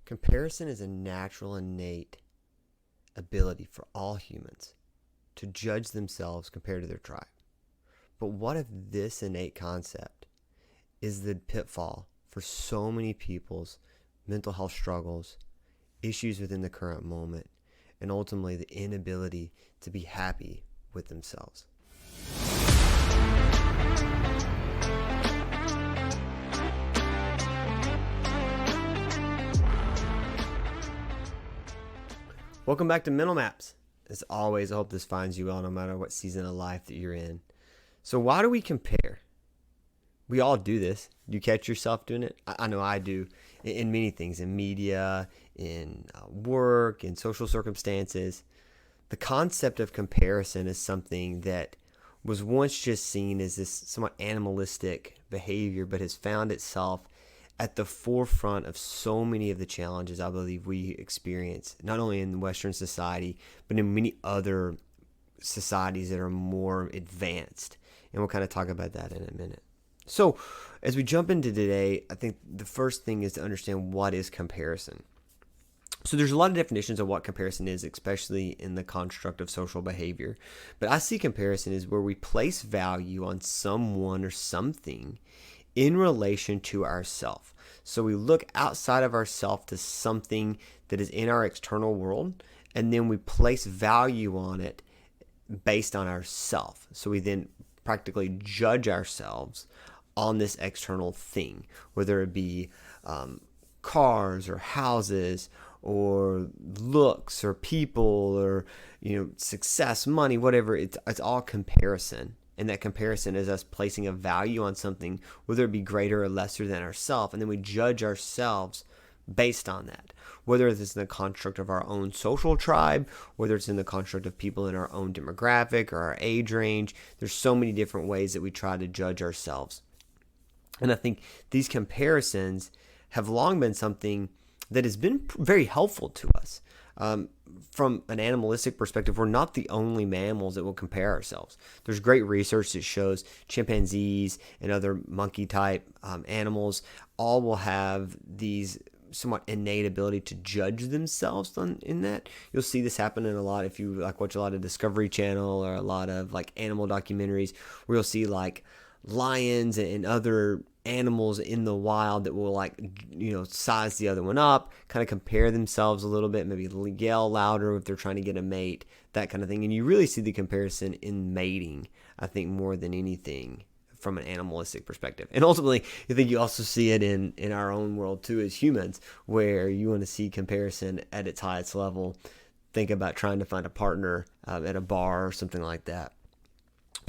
Comparison is a natural, innate ability for all humans to judge themselves compared to their tribe. But what if this innate concept is the pitfall for so many people's mental health struggles, issues within the current moment, and ultimately the inability to be happy with themselves? Welcome back to Mental Maps. As always, I hope this finds you well no matter what season of life that you're in. So why do we compare? We all do this. Do you catch yourself doing it? I know I do in many things, in media, in work, in social circumstances. The concept of comparison is something that was once just seen as this somewhat animalistic behavior, but has found itself at the forefront of so many of the challenges I believe we experience, not only in Western society, but in many other societies that are more advanced. And we'll kind of talk about that in a minute. So as we jump into today, I think the first thing is to understand what is comparison. So there's a lot of definitions of what comparison is, especially in the construct of social behavior. But I see comparison as where we place value on someone or something in relation to ourself. So we look outside of ourself to something that is in our external world, and then we place value on it based on ourself. So we then practically judge ourselves on this external thing, whether it be cars or houses or looks or people or success, money, whatever. It's all comparison. And that comparison is us placing a value on something, whether it be greater or lesser than ourselves, and then we judge ourselves based on that. Whether it's in the construct of our own social tribe, whether it's in the construct of people in our own demographic or our age range, there's so many different ways that we try to judge ourselves. And I think these comparisons have long been something that has been very helpful to us. From an animalistic perspective, we're not the only mammals that will compare ourselves. There's great research that shows chimpanzees and other monkey type animals all will have these somewhat innate ability to judge themselves in that. You'll see this happen in a lot if you watch a lot of Discovery Channel or a lot of animal documentaries where you'll see lions and other animals in the wild that will size the other one up, kind of compare themselves a little bit, maybe yell louder if they're trying to get a mate, that kind of thing. And you really see the comparison in mating, I think, more than anything from an animalistic perspective. And ultimately, I think you also see it in our own world too as humans, where you want to see comparison at its highest level. Think about trying to find a partner at a bar or something like that.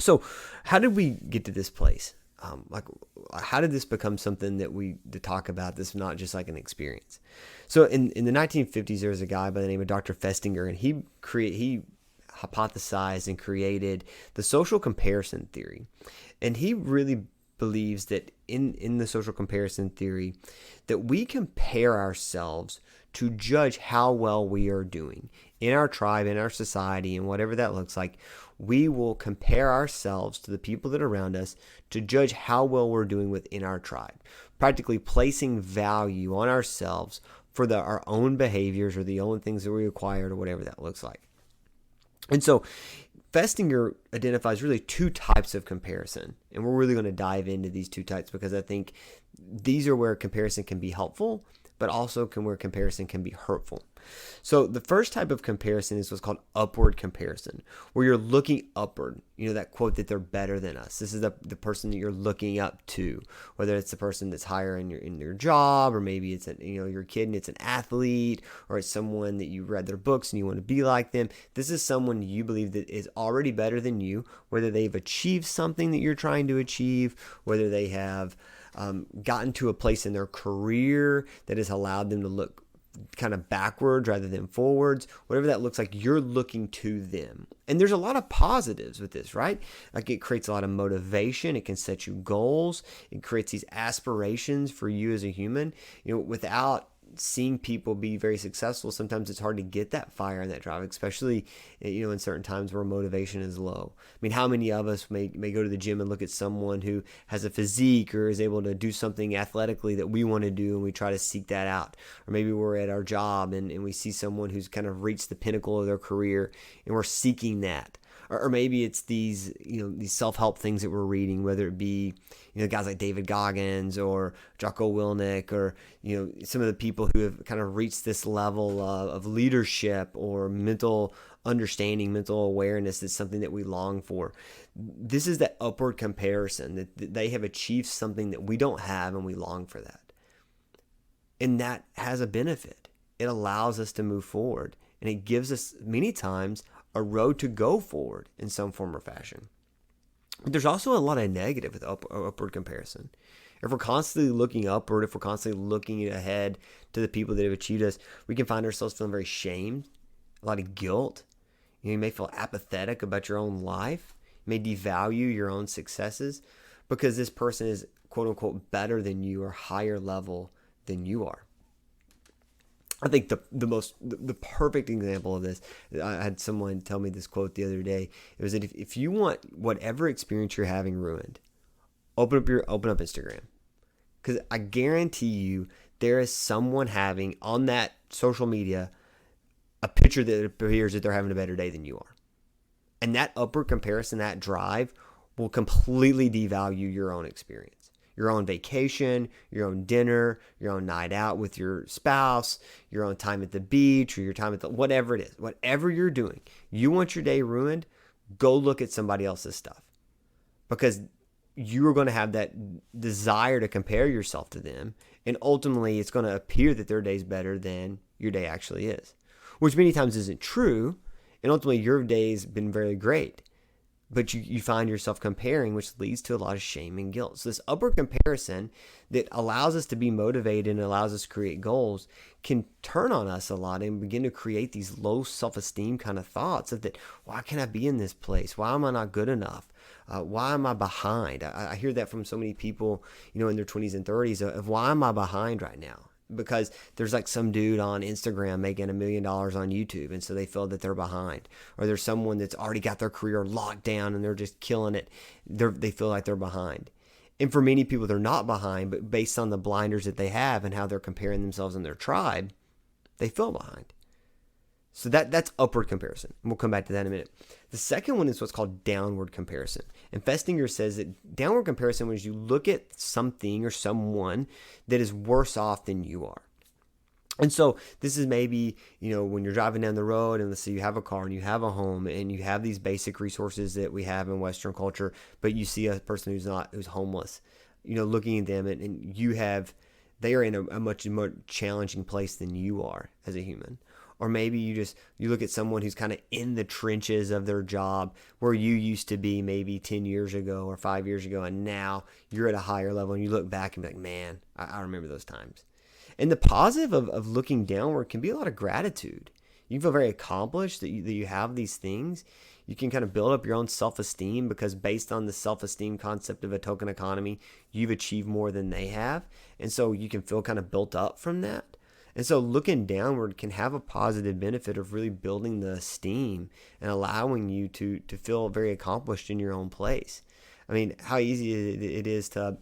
So how did we get to this place? How did this become something that we to talk about? This is not just like an experience. So in the 1950s, there was a guy by the name of Dr. Festinger, and he hypothesized and created the social comparison theory. And he really believes that in the social comparison theory that we compare ourselves to judge how well we are doing in our tribe, in our society, and whatever that looks like. We will compare ourselves to the people that are around us to judge how well we're doing within our tribe, practically placing value on ourselves for our own behaviors or the own things that we acquired or whatever that looks like. And so Festinger identifies really two types of comparison, and we're really going to dive into these two types because I think these are where comparison can be helpful, but also where comparison can be hurtful. So the first type of comparison is what's called upward comparison, where you're looking upward. That quote that they're better than us. This is the person that you're looking up to, whether it's the person that's higher in your job, or maybe it's your kid and it's an athlete, or it's someone that you read their books and you want to be like them. This is someone you believe that is already better than you, whether they've achieved something that you're trying to achieve, whether they have gotten to a place in their career that has allowed them to look kind of backwards rather than forwards, whatever that looks like, you're looking to them. And there's a lot of positives with this, right? It creates a lot of motivation. It can set you goals. It creates these aspirations for you as a human. Without seeing people be very successful, sometimes it's hard to get that fire and that drive, especially, in certain times where motivation is low. I mean, how many of us may go to the gym and look at someone who has a physique or is able to do something athletically that we want to do, and we try to seek that out? Or maybe we're at our job and we see someone who's kind of reached the pinnacle of their career and we're seeking that. Or maybe it's these self-help things that we're reading, whether it be, guys like David Goggins or Jocko Willink, or, some of the people who have kind of reached this level of leadership or mental understanding, mental awareness. That's something that we long for. This is that upward comparison, that they have achieved something that we don't have, and we long for that. And that has a benefit. It allows us to move forward, and it gives us many times a road to go forward in some form or fashion. But there's also a lot of negative with upward comparison. If we're constantly looking upward, if we're constantly looking ahead to the people that have achieved us, we can find ourselves feeling very shamed, a lot of guilt. You may feel apathetic about your own life. You may devalue your own successes because this person is, quote unquote, better than you or higher level than you are. I think the perfect example of this, I had someone tell me this quote the other day. It was that if you want whatever experience you're having ruined, open up Instagram, because I guarantee you there is someone having on that social media a picture that appears that they're having a better day than you are, and that upward comparison, that drive, will completely devalue your own experience. Your own vacation, your own dinner, your own night out with your spouse, your own time at the beach, or your time at whatever it is, whatever you're doing. You want your day ruined, go look at somebody else's stuff, because you are going to have that desire to compare yourself to them. And ultimately, it's going to appear that their day's better than your day actually is, which many times isn't true. And ultimately, your day's been very great. But you find yourself comparing, which leads to a lot of shame and guilt. So this upward comparison that allows us to be motivated and allows us to create goals can turn on us a lot and begin to create these low self-esteem kind of thoughts of that, why can't I be in this place? Why am I not good enough? Why am I behind? I hear that from so many people, in their 20s and 30s of why am I behind right now? Because there's like some dude on Instagram making $1 million on YouTube, and so they feel that they're behind. Or there's someone that's already got their career locked down and they're just killing it. They feel like they're behind. And for many people, they're not behind, but based on the blinders that they have and how they're comparing themselves in their tribe, they feel behind. So that's upward comparison. And we'll come back to that in a minute. The second one is what's called downward comparison. And Festinger says that downward comparison is you look at something or someone that is worse off than you are. And so this is maybe, when you're driving down the road and let's say you have a car and you have a home and you have these basic resources that we have in Western culture, but you see a person who's homeless, looking at them and they are in a much more challenging place than you are as a human. Or maybe you look at someone who's kind of in the trenches of their job where you used to be maybe 10 years ago or 5 years ago, and now you're at a higher level and you look back and be like, man, I remember those times. And the positive of looking downward can be a lot of gratitude. You feel very accomplished that you have these things. You can kind of build up your own self-esteem because based on the self-esteem concept of a token economy, you've achieved more than they have. And so you can feel kind of built up from that. And so looking downward can have a positive benefit of really building the esteem and allowing you to feel very accomplished in your own place. I mean, how easy it is to,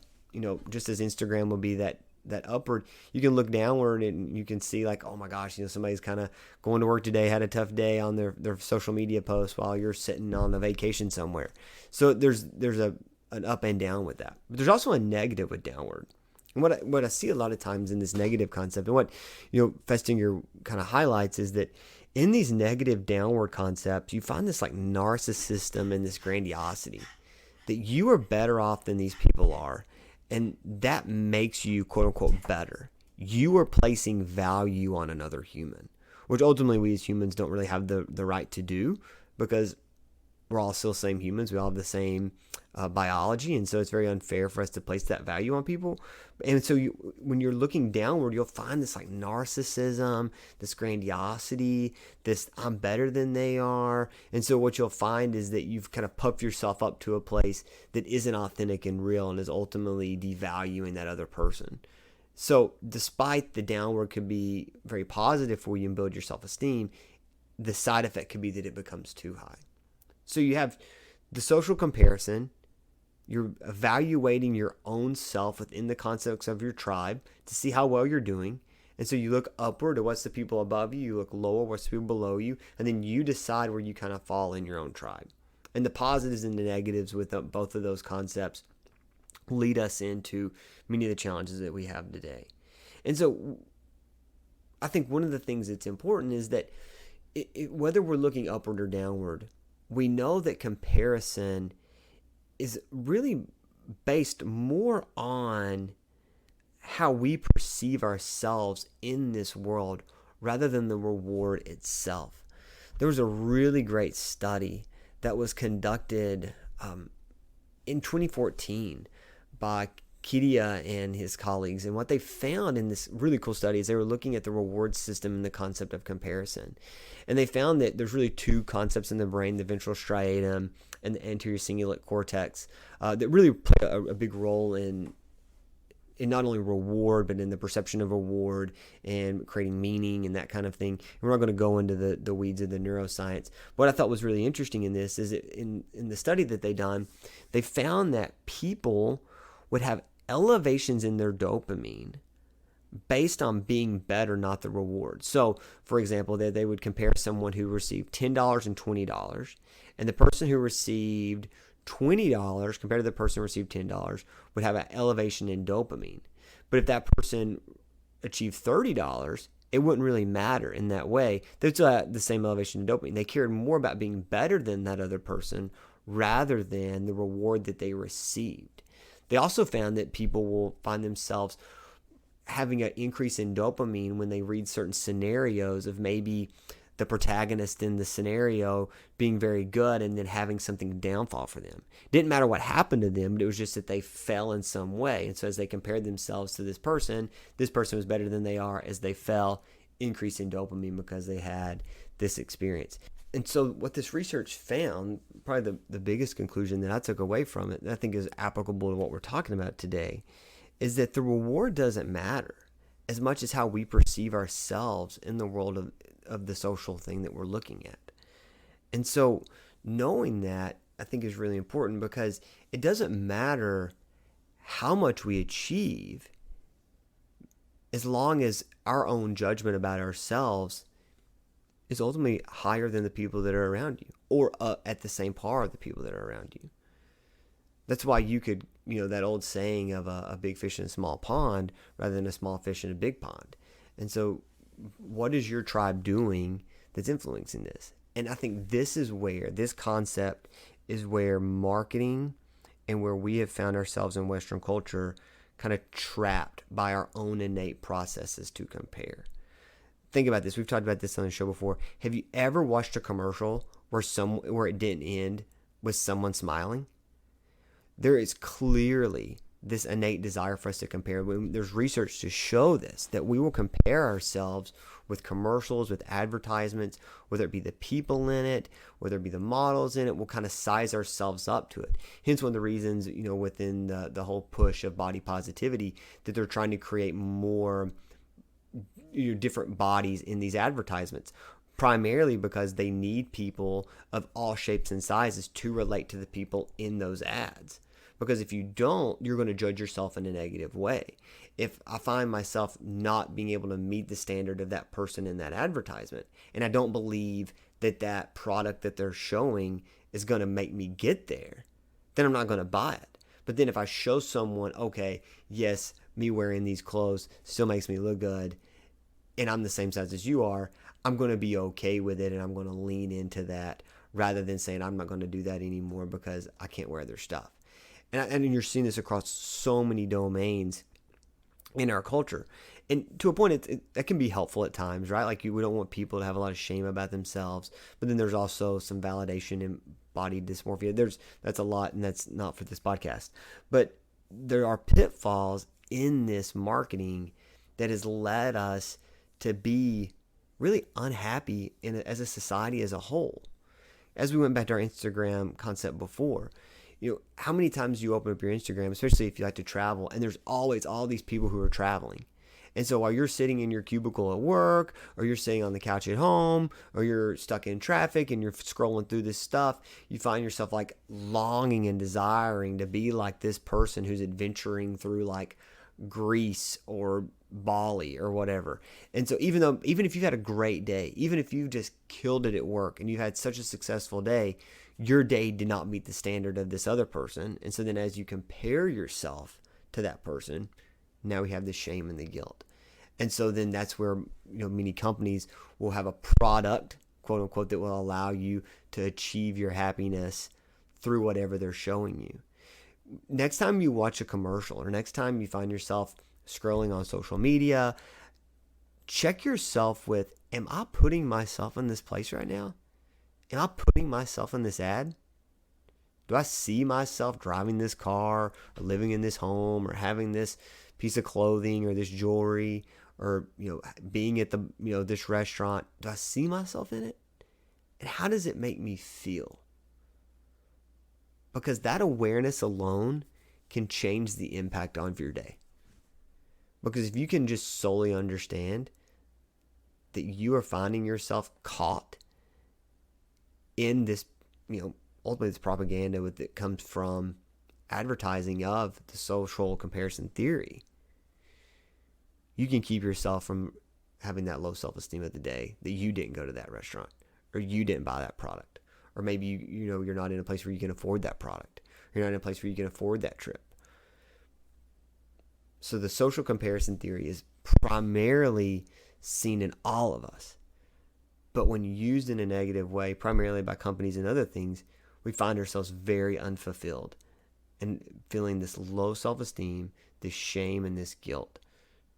just as Instagram will be that upward, you can look downward and you can see like, oh my gosh, somebody's kind of going to work today, had a tough day on their social media posts while you're sitting on a vacation somewhere. So there's an up and down with that. But there's also a negative with downward. And what I see a lot of times in this negative concept, and what Festinger kind of highlights, is that in these negative downward concepts, you find this like narcissism and this grandiosity that you are better off than these people are, and that makes you quote unquote better. You are placing value on another human, which ultimately we as humans don't really have the right to do because we're all still the same humans. We all have the same biology, and so it's very unfair for us to place that value on people. And so when you're looking downward, you'll find this like narcissism, this grandiosity, this I'm better than they are. And so what you'll find is that you've kind of puffed yourself up to a place that isn't authentic and real and is ultimately devaluing that other person. So despite the downward could be very positive for you and build your self-esteem, the side effect could be that it becomes too high. So you have the social comparison. You're evaluating your own self within the context of your tribe to see how well you're doing. And so you look upward to what's the people above you, you look lower, what's the people below you, and then you decide where you kind of fall in your own tribe. And the positives and the negatives with both of those concepts lead us into many of the challenges that we have today. And so I think one of the things that's important is that whether we're looking upward or downward, we know that comparison is really based more on how we perceive ourselves in this world rather than the reward itself. There was a really great study that was conducted in 2014 by Kidia and his colleagues. And what they found in this really cool study is they were looking at the reward system and the concept of comparison. And they found that there's really two concepts in the brain, the ventral striatum and the anterior cingulate cortex, that really play a big role in not only reward, but in the perception of reward and creating meaning and that kind of thing. And we're not going to go into the weeds of the neuroscience. What I thought was really interesting in this is that in the study that they done, they found that people would have elevations in their dopamine based on being better, not the reward. So, for example, they would compare someone who received $10 and $20, and the person who received $20 compared to the person who received $10 would have an elevation in dopamine. But if that person achieved $30, it wouldn't really matter in that way. They'd still have the same elevation in dopamine. They cared more about being better than that other person rather than the reward that they received. They also found that people will find themselves having an increase in dopamine when they read certain scenarios of maybe the protagonist in the scenario being very good and then having something downfall for them. It didn't matter what happened to them, but it was just that they fell in some way. And so as they compared themselves to this person was better than they are as they fell, increase in dopamine because they had this experience. And so what this research found, probably the biggest conclusion that I took away from it, and I think is applicable to what we're talking about today, is that the reward doesn't matter as much as how we perceive ourselves in the world of the social thing that we're looking at. And so knowing that, I think, is really important because it doesn't matter how much we achieve as long as our own judgment about ourselves is ultimately higher than the people that are around you, or at the same par of the people that are around you. That's why you could, that old saying of a big fish in a small pond rather than a small fish in a big pond. And so what is your tribe doing that's influencing this? And I think this concept is where marketing and where we have found ourselves in Western culture kind of trapped by our own innate processes to compare. Think about this. We've talked about this on the show before. Have you ever watched a commercial where it didn't end with someone smiling? There is clearly this innate desire for us to compare. There's research to show this, that we will compare ourselves with commercials, with advertisements, whether it be the people in it, whether it be the models in it, we'll kind of size ourselves up to it. Hence one of the reasons, within the whole push of body positivity, that they're trying to create more different bodies in these advertisements, primarily because they need people of all shapes and sizes to relate to the people in those ads. Because if you don't, you're going to judge yourself in a negative way. If I find myself not being able to meet the standard of that person in that advertisement, and I don't believe that product that they're showing is going to make me get there, then I'm not going to buy it. But then if I show someone, okay, yes, me wearing these clothes still makes me look good, and I'm the same size as you are, I'm going to be okay with it, and I'm going to lean into that rather than saying I'm not going to do that anymore because I can't wear their stuff. And you're seeing this across so many domains in our culture. And to a point, that can be helpful at times, right? Like we don't want people to have a lot of shame about themselves. But then there's also some validation in body dysmorphia. That's a lot, and that's not for this podcast. But there are pitfalls in this marketing that has led us to be really unhappy as a society as a whole. As we went back to our Instagram concept before, How many times you open up your Instagram, especially if you like to travel, and there's always all these people who are traveling. And so while you're sitting in your cubicle at work, or you're sitting on the couch at home, or you're stuck in traffic and you're scrolling through this stuff, you find yourself like longing and desiring to be like this person who's adventuring through like Greece or Bali or whatever. And so even if you've had a great day, even if you just killed it at work and you had such a successful day, your day did not meet the standard of this other person. And so then as you compare yourself to that person, now we have the shame and the guilt. And so then that's where, many companies will have a product, quote unquote, that will allow you to achieve your happiness through whatever they're showing you. Next time you watch a commercial, or next time you find yourself scrolling on social media, check yourself with, am I putting myself in this place right now? Am I putting myself in this ad? Do I see myself driving this car, or living in this home, or having this piece of clothing, or this jewelry, or being at the this restaurant? Do I see myself in it? And how does it make me feel? Because that awareness alone can change the impact on your day. Because if you can just solely understand that you are finding yourself caught in this, ultimately this propaganda that comes from advertising of the social comparison theory, you can keep yourself from having that low self-esteem of the day that you didn't go to that restaurant, or you didn't buy that product, or maybe you're not in a place where you can afford that product, or you're not in a place where you can afford that trip. So the social comparison theory is primarily seen in all of us, but when used in a negative way, primarily by companies and other things, we find ourselves very unfulfilled and feeling this low self-esteem, this shame, and this guilt,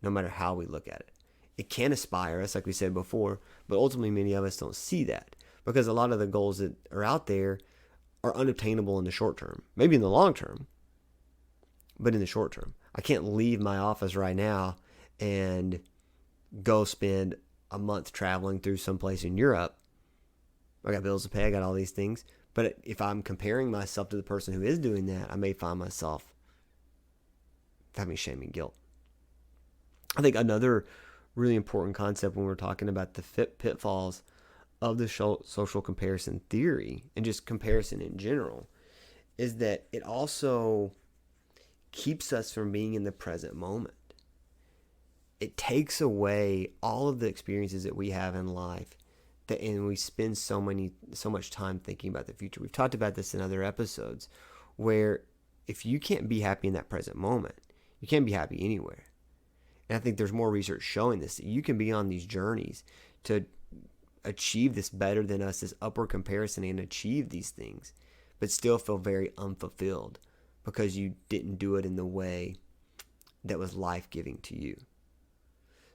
no matter how we look at it. It can inspire us, like we said before, but ultimately many of us don't see that, because a lot of the goals that are out there are unobtainable in the short term. Maybe in the long term, but in the short term. I can't leave my office right now and go spend a month traveling through someplace in Europe. I got bills to pay, I got all these things. But if I'm comparing myself to the person who is doing that, I may find myself having shame and guilt. I think another really important concept when we're talking about the pitfalls of the social comparison theory, and just comparison in general, is that it also keeps us from being in the present moment. It takes away all of the experiences that we have in life, and we spend so much time thinking about the future. We've talked about this in other episodes, where if you can't be happy in that present moment, you can't be happy anywhere. And I think there's more research showing this, that you can be on these journeys to achieve this better than us, this upward comparison, and achieve these things, but still feel very unfulfilled because you didn't do it in the way that was life-giving to you.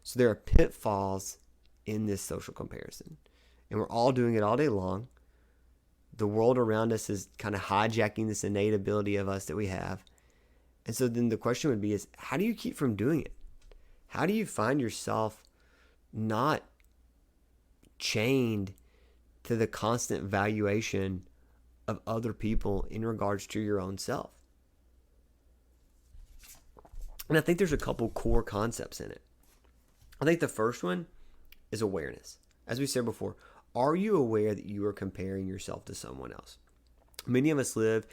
So there are pitfalls in this social comparison, and we're all doing it all day long. The world around us is kind of hijacking this innate ability of us that we have. And so then the question would be is, how do you keep from doing it? How do you find yourself not chained to the constant valuation of other people in regards to your own self? And I think there's a couple core concepts in it. I think the first one is awareness. As we said before, are you aware that you are comparing yourself to someone else? Many of us live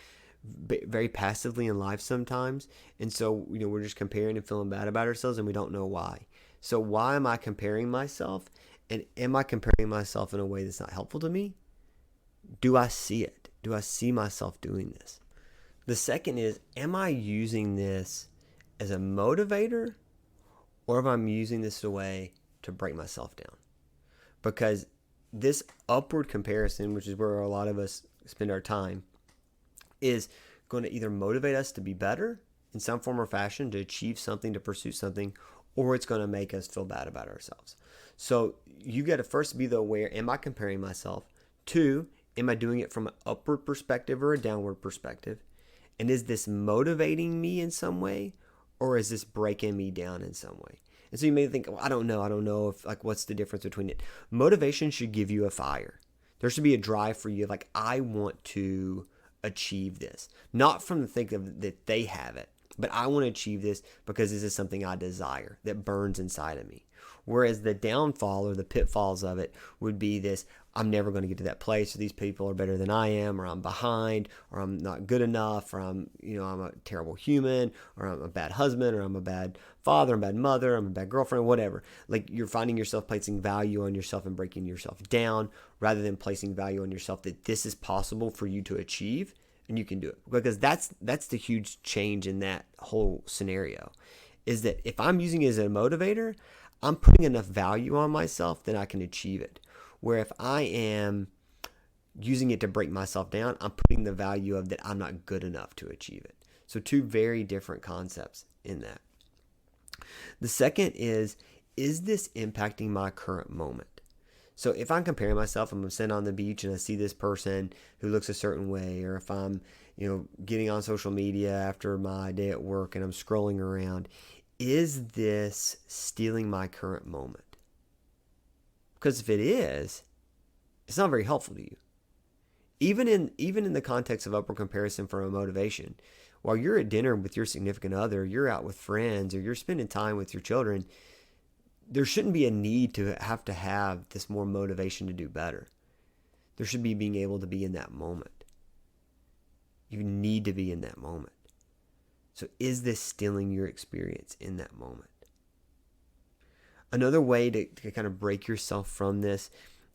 very passively in life sometimes, and so we're just comparing and feeling bad about ourselves, and we don't know why. So why am I comparing myself? And am I comparing myself in a way that's not helpful to me? Do I see it? Do I see myself doing this? The second is, am I using this as a motivator, or if I'm using this as a way to break myself down? Because this upward comparison, which is where a lot of us spend our time, is going to either motivate us to be better in some form or fashion, to achieve something, to pursue something, or it's going to make us feel bad about ourselves. So you got to first be the aware, am I comparing myself? 2, am I doing it from an upward perspective or a downward perspective? And is this motivating me in some way, or is this breaking me down in some way? And so you may think, well, I don't know if, what's the difference between it? Motivation should give you a fire. There should be a drive for you, I want to achieve this. Not from the think of that they have it, but I want to achieve this because this is something I desire that burns inside of me. Whereas the downfall or the pitfalls of it would be this: I'm never going to get to that place, or these people are better than I am, or I'm behind, or I'm not good enough, or I'm a terrible human, or I'm a bad husband, or I'm a bad father, I'm a bad mother, I'm a bad girlfriend, whatever. Like, you're finding yourself placing value on yourself and breaking yourself down, rather than placing value on yourself that this is possible for you to achieve and you can do it. Because that's the huge change in that whole scenario, is that if I'm using it as a motivator, I'm putting enough value on myself that I can achieve it. Where if I am using it to break myself down, I'm putting the value of that I'm not good enough to achieve it. So two very different concepts in that. The second is this impacting my current moment? So if I'm comparing myself, I'm sitting on the beach and I see this person who looks a certain way, or if I'm, getting on social media after my day at work and I'm scrolling around, is this stealing my current moment? Because if it is, it's not very helpful to you. Even in the context of upward comparison for a motivation, while you're at dinner with your significant other, you're out with friends, or you're spending time with your children, there shouldn't be a need to have this more motivation to do better. There should be being able to be in that moment. You need to be in that moment. So is this stealing your experience in that moment? Another way to kind of break yourself from this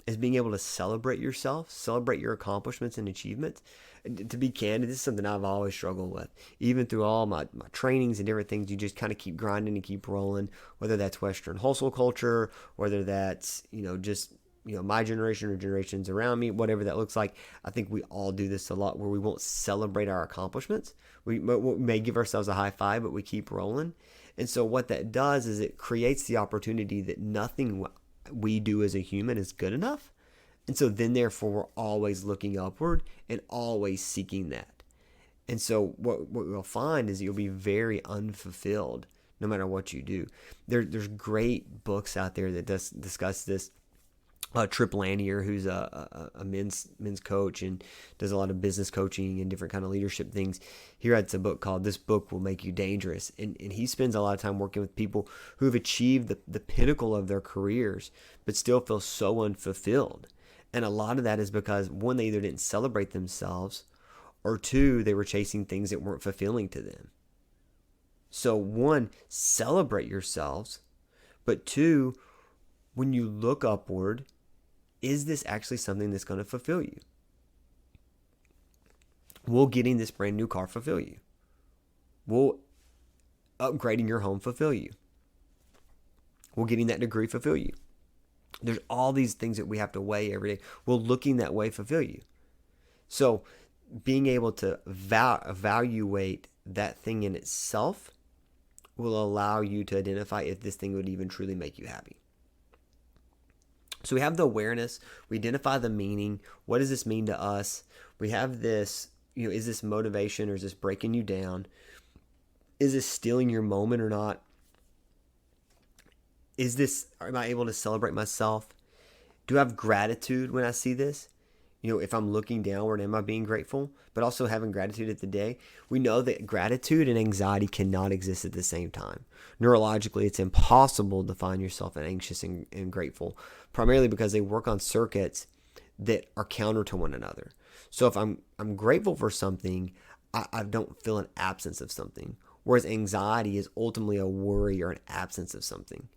is being able to celebrate yourself, celebrate your accomplishments and achievements. To be candid, this is something I've always struggled with. Even through all my trainings and different things, you just kind of keep grinding and keep rolling, whether that's Western hustle culture, whether that's, my generation or generations around me, whatever that looks like. I think we all do this a lot, where we won't celebrate our accomplishments. We may give ourselves a high five, but we keep rolling. And so what that does is it creates the opportunity that nothing we do as a human is good enough. And so then therefore we're always looking upward and always seeking that. And so what we'll find is you'll be very unfulfilled no matter what you do. There's great books out there that discuss this. Trip Lanier, who's a men's coach and does a lot of business coaching and different kind of leadership things. He writes a book called This Book Will Make You Dangerous. And he spends a lot of time working with people who have achieved the pinnacle of their careers, but still feel so unfulfilled. And a lot of that is because, one, they either didn't celebrate themselves, or two, they were chasing things that weren't fulfilling to them. So one, celebrate yourselves, but two, when you look upward, is this actually something that's going to fulfill you? Will getting this brand new car fulfill you? Will upgrading your home fulfill you? Will getting that degree fulfill you? There's all these things that we have to weigh every day. Will looking that way fulfill you? So being able to evaluate that thing in itself will allow you to identify if this thing would even truly make you happy. So we have the awareness, we identify the meaning. What does this mean to us? We have this, is this motivation, or is this breaking you down? Is this stealing your moment or not? Am I able to celebrate myself? Do I have gratitude when I see this? If I'm looking downward, am I being grateful? But also having gratitude at the day. We know that gratitude and anxiety cannot exist at the same time. Neurologically, it's impossible to find yourself anxious and grateful, primarily because they work on circuits that are counter to one another. So if I'm grateful for something, I don't feel an absence of something. Whereas anxiety is ultimately a worry or an absence of something.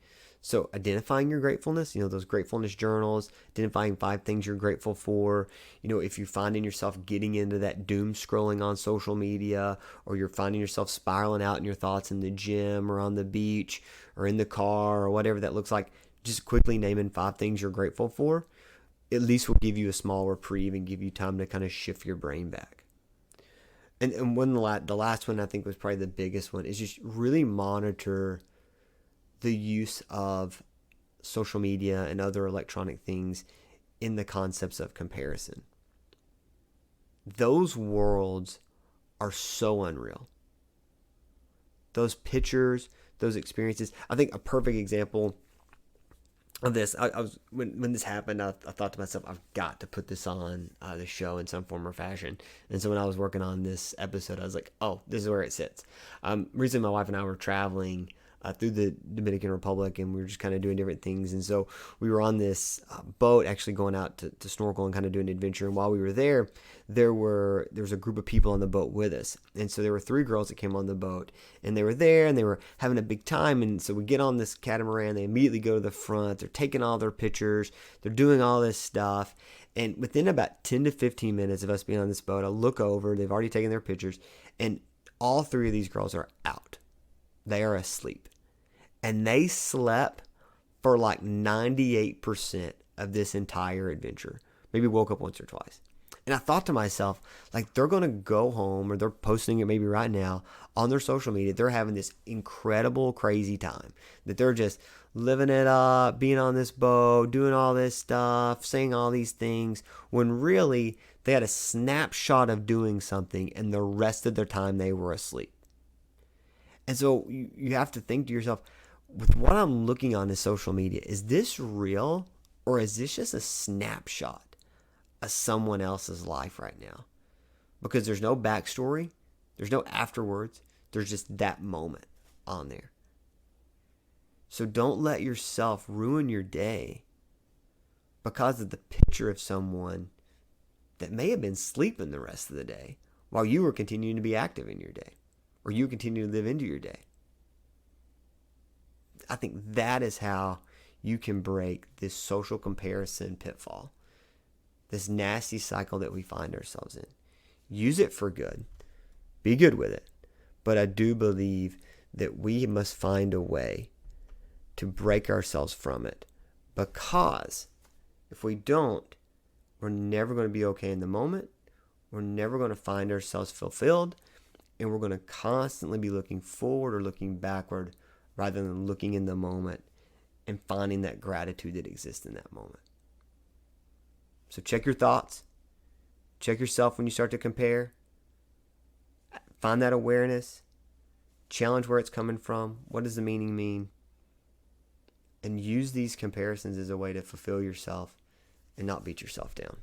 So identifying your gratefulness, those gratefulness journals, identifying 5 things you're grateful for. If you're finding yourself getting into that doom scrolling on social media, or you're finding yourself spiraling out in your thoughts in the gym or on the beach or in the car or whatever that looks like, just quickly naming 5 things you're grateful for, at least will give you a small reprieve and give you time to kind of shift your brain back. And the last one I think was probably the biggest one, is just really monitor the use of social media and other electronic things in the concepts of comparison. Those worlds are so unreal. Those pictures, those experiences. I think a perfect example of this. I was when this happened, I thought to myself, I've got to put this on the show in some form or fashion. And so when I was working on this episode, I was like, oh, this is where it sits. Recently, my wife and I were traveling through the Dominican Republic, and we were just kind of doing different things. And so we were on this boat, actually going out to snorkel and kind of doing an adventure. And while we were there, there was a group of people on the boat with us. And so there were 3 girls that came on the boat, and they were there, and they were having a big time. And so we get on this catamaran, they immediately go to the front, they're taking all their pictures, they're doing all this stuff. And within about 10 to 15 minutes of us being on this boat, I look over, they've already taken their pictures, and all 3 of these girls are out. They are asleep. And they slept for like 98% of this entire adventure. Maybe woke up once or twice. And I thought to myself, like, they're going to go home, or they're posting it maybe right now on their social media. They're having this incredible, crazy time. That they're just living it up, being on this boat, doing all this stuff, saying all these things, when really they had a snapshot of doing something, and the rest of their time they were asleep. And so you have to think to yourself, with what I'm looking on this social media, is this real, or is this just a snapshot of someone else's life right now? Because there's no backstory, there's no afterwards, there's just that moment on there. So don't let yourself ruin your day because of the picture of someone that may have been sleeping the rest of the day while you were continuing to be active in your day, or you continue to live into your day. I think that is how you can break this social comparison pitfall, this nasty cycle that we find ourselves in. Use it for good. Be good with it. But I do believe that we must find a way to break ourselves from it, because if we don't, we're never going to be okay in the moment. We're never going to find ourselves fulfilled, and we're going to constantly be looking forward or looking backward rather than looking in the moment and finding that gratitude that exists in that moment. So check your thoughts. Check yourself when you start to compare. Find that awareness. Challenge where it's coming from. What does the meaning mean? And use these comparisons as a way to fulfill yourself and not beat yourself down.